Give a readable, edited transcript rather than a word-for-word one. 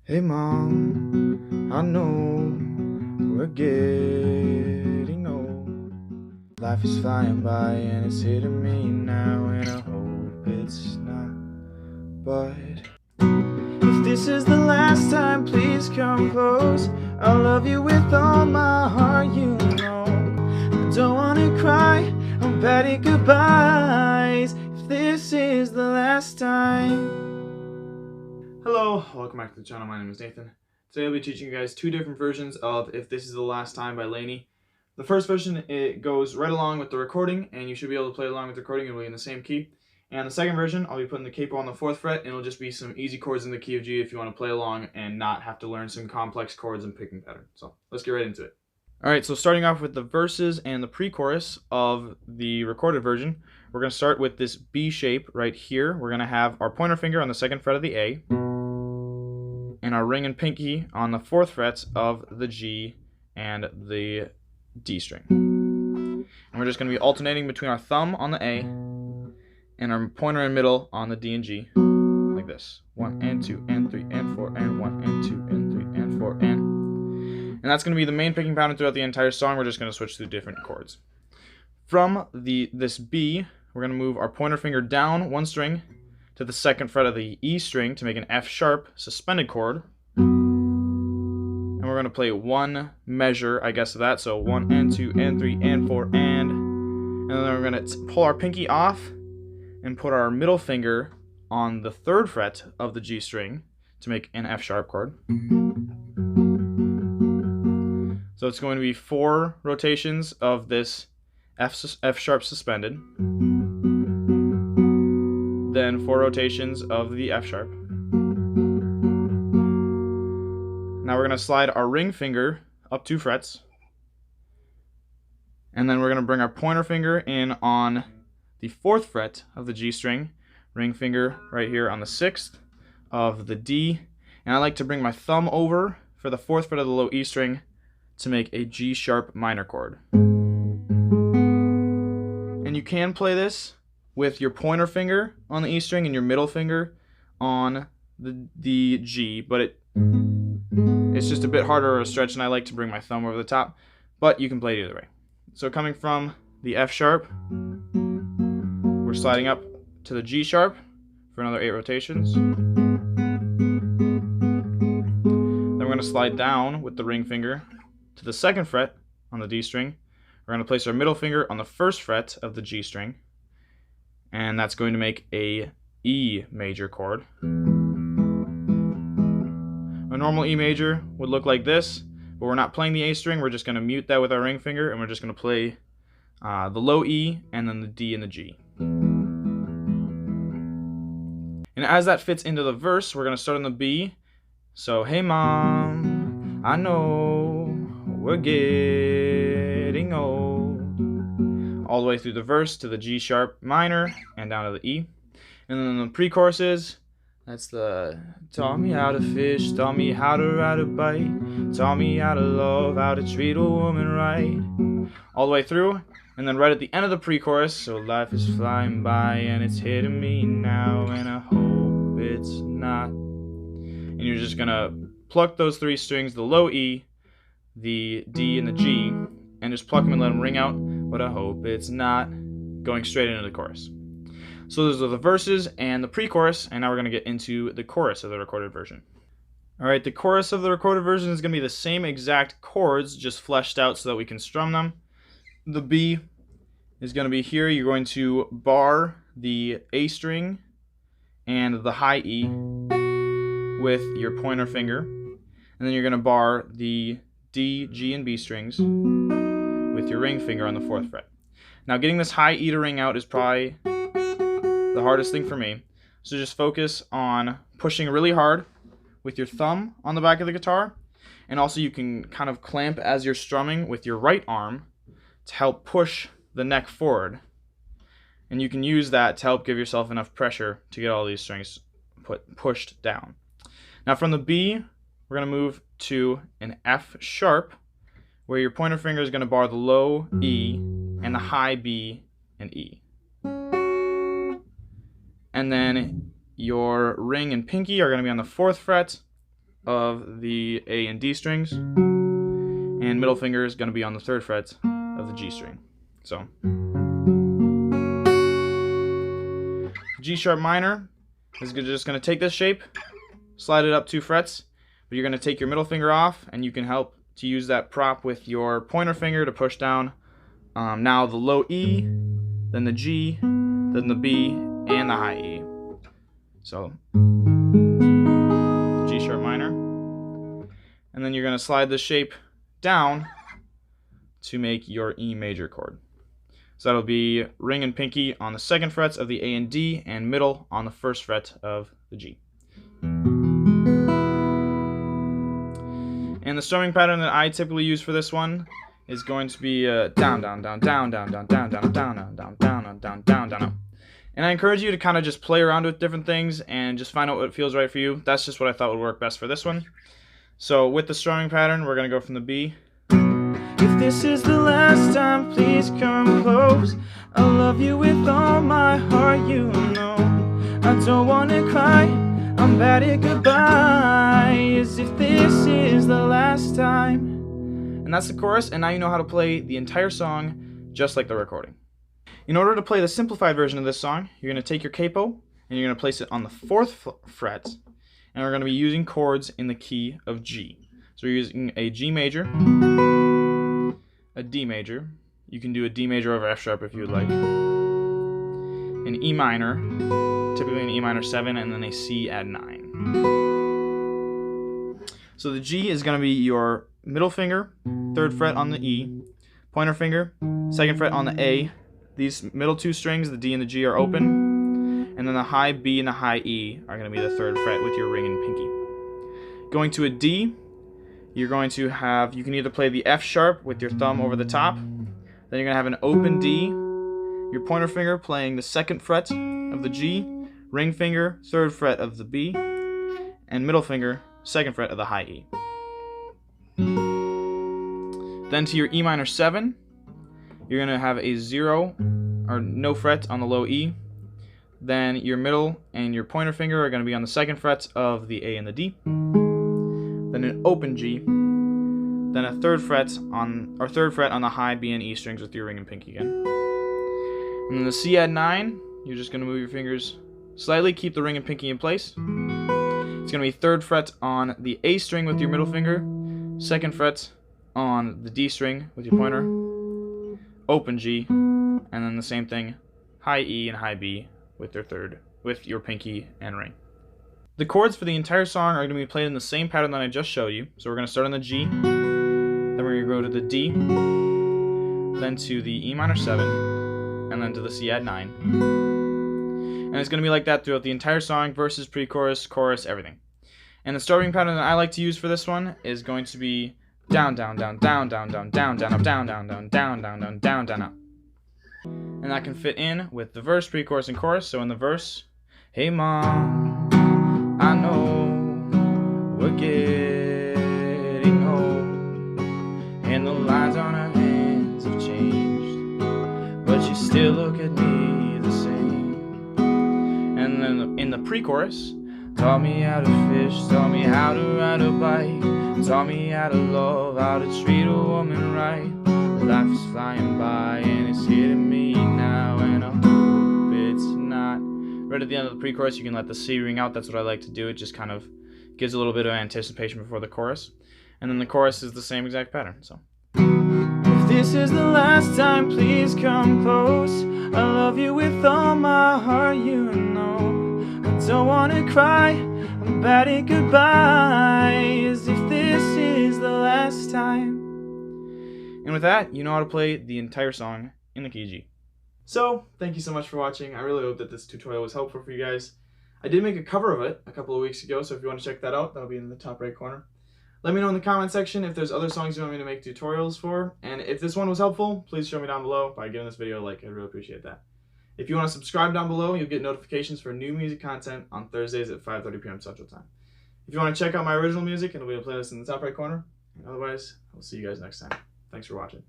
Hey mom, I know we're getting old. Life is flying by and it's hitting me now, and I hope it's not. But if this is the last time, please come close. I love you with all my heart, you know. I don't wanna cry, I'm bad at goodbyes. If this is the last time. Hello, welcome back to the channel. My name is Nathan. Today I'll be teaching you guys two different versions of If This Is the Last Time by Lany. The first version, it goes right along with the recording, and you should be able to play along with the recording. It'll be in the same key. And the second version, I'll be putting the capo on the 4th fret, and it'll just be some easy chords in the key of G if you want to play along and not have to learn some complex chords and picking pattern. So let's get right into it. Alright, so starting off with the verses and the pre-chorus of the recorded version, we're going to start with this B shape right here. We're going to have our pointer finger on the 2nd fret of the A, and our ring and pinky on the 4th frets of the G and the D string. And we're just going to be alternating between our thumb on the A and our pointer and middle on the D and G, like this. 1 and 2 and 3 and 4 and 1 and 2 and 3 and 4 and that's going to be the main picking pattern throughout the entire song. We're just going to switch through different chords. From this B, we're going to move our pointer finger down one string to the 2nd fret of the E string to make an F sharp suspended chord. And we're going to play one measure, I guess, of that. So 1 and 2 and 3 and 4 and then we're going to pull our pinky off and put our middle finger on the 3rd fret of the G string to make an F sharp chord. So it's going to be 4 rotations of this F sharp suspended, then 4 rotations of the F sharp. Now we're going to slide our ring finger up 2 frets, and then we're going to bring our pointer finger in on the 4th fret of the G string, ring finger right here on the 6th of the D, and I like to bring my thumb over for the 4th fret of the low E string to make a G sharp minor chord. And you can play this with your pointer finger on the E string and your middle finger on the G, but it's just a bit harder of a stretch, and I like to bring my thumb over the top, but you can play it either way. So coming from the F sharp, we're sliding up to the G sharp for another 8 rotations. Then we're going to slide down with the ring finger to the 2nd fret on the D string. We're going to place our middle finger on the 1st fret of the G string, and that's going to make a E major chord. A normal E major would look like this, but we're not playing the A string. We're just going to mute that with our ring finger, and we're just going to play the low E and then the D and the G. And as that fits into the verse, we're going to start on the B. So, hey mom, I know we're getting old. All the way through the verse to the G sharp minor and down to the E. And then the pre-choruses, that's the taught me how to fish, taught me how to ride a bike, taught me how to love, how to treat a woman right. All the way through, and then right at the end of the pre-chorus, so life is flying by and it's hitting me now, and I hope it's not. And you're just gonna pluck those 3 strings, the low E, the D, and the G, and just pluck them and let them ring out, but I hope it's not, going straight into the chorus. So those are the verses and the pre-chorus, and now we're going to get into the chorus of the recorded version. Alright, the chorus of the recorded version is going to be the same exact chords, just fleshed out so that we can strum them. The B is going to be here. You're going to bar the A string and the high E with your pointer finger, and then you're going to bar the D, G, and B strings with your ring finger on the 4th fret. Now getting this high E to ring out is probably the hardest thing for me, so just focus on pushing really hard with your thumb on the back of the guitar, and also you can kind of clamp as you're strumming with your right arm to help push the neck forward, and you can use that to help give yourself enough pressure to get all these strings pushed down. Now from the B, we're going to move to an F sharp, where your pointer finger is going to bar the low E and the high B and E. And then your ring and pinky are going to be on the 4th fret of the A and D strings, and middle finger is going to be on the 3rd fret of the G string. So G sharp minor is just going to take this shape, slide it up 2 frets, but you're going to take your middle finger off, and you can help to use that prop with your pointer finger to push down now the low E, then the G, then the B, and the high E. So G sharp minor, and then you're going to slide the shape down to make your E major chord. So that'll be ring and pinky on the 2nd frets of the A and D, and middle on the 1st fret of the G. And the strumming pattern that I typically use for this one is going to be down, down, down, down, down, down, down, down, down, down, down, down, down, down, down. And I encourage you to kind of just play around with different things and just find out what feels right for you. That's just what I thought would work best for this one. So with the strumming pattern, we're going to go from the B. If this is the last time, please come close. I love you with all my heart, you know. I don't wanna cry, I'm bad at goodbyes. If this is the last time. And that's the chorus, and now you know how to play the entire song just like the recording. In order to play the simplified version of this song, you're going to take your capo and you're going to place it on the 4th fret, and we're going to be using chords in the key of G. So we're using a G major, a D major, you can do a D major over F sharp if you would like, an E minor, typically an E minor 7, and then a C add 9. So the G is going to be your middle finger, 3rd fret on the E, pointer finger, 2nd fret on the A. These middle 2 strings, the D and the G, are open, and then the high B and the high E are going to be the 3rd fret with your ring and pinky. Going to a D, you're going to have, you can either play the F sharp with your thumb over the top, then you're going to have an open D, your pointer finger playing the 2nd fret of the G, ring finger, 3rd fret of the B, and middle finger, 2nd fret of the high E. Then to your E minor 7, you're going to have a 0 or no fret on the low E. Then your middle and your pointer finger are going to be on the 2nd frets of the A and the D. Then an open G. Then a 3rd fret on the high B and E strings with your ring and pinky again. And then the C add 9, you're just going to move your fingers slightly, keep the ring and pinky in place. It's going to be 3rd fret on the A string with your middle finger, 2nd fret on the D string with your pointer, open G, and then the same thing, high E and high B with your pinky and ring. The chords for the entire song are going to be played in the same pattern that I just showed you. So we're going to start on the G, then we're going to go to the D, then to the E minor 7, and then to the C add 9. And it's going to be like that throughout the entire song, verses, pre-chorus, chorus, everything. And the strumming pattern that I like to use for this one is going to be down, down, down, down, down, down, down, down, up, down, down, down, down, down, down, down, down, up. And that can fit in with the verse, pre-chorus, and chorus. So in the verse, hey mom, I know we're getting old, and the lines on our hands have changed, but you still look at me the same. And then in the pre-chorus, taught me how to fish, taught me how to ride a bike, taught me how to love, how to treat a woman right. Life is flying by and it's hitting me now, and I hope it's not. Right at the end of the pre-chorus, you can let the C ring out. That's what I like to do. It just kind of gives a little bit of anticipation before the chorus. And then the chorus is the same exact pattern. So, if this is the last time, please come close. I love you with all my heart, you know. I don't wanna cry, I'm bad at goodbyes. If this is the last time. And with that, you know how to play the entire song in the key G. So, thank you so much for watching. I really hope that this tutorial was helpful for you guys. I did make a cover of it a couple of weeks ago, so if you want to check that out, that'll be in the top right corner. Let me know in the comment section if there's other songs you want me to make tutorials for, and if this one was helpful, please show me down below by giving this video a like. I'd really appreciate that. If you want to subscribe down below, you'll get notifications for new music content on Thursdays at 5:30 p.m. Central Time. If you want to check out my original music, it'll be a playlist in the top right corner. And otherwise, I'll see you guys next time. Thanks for watching.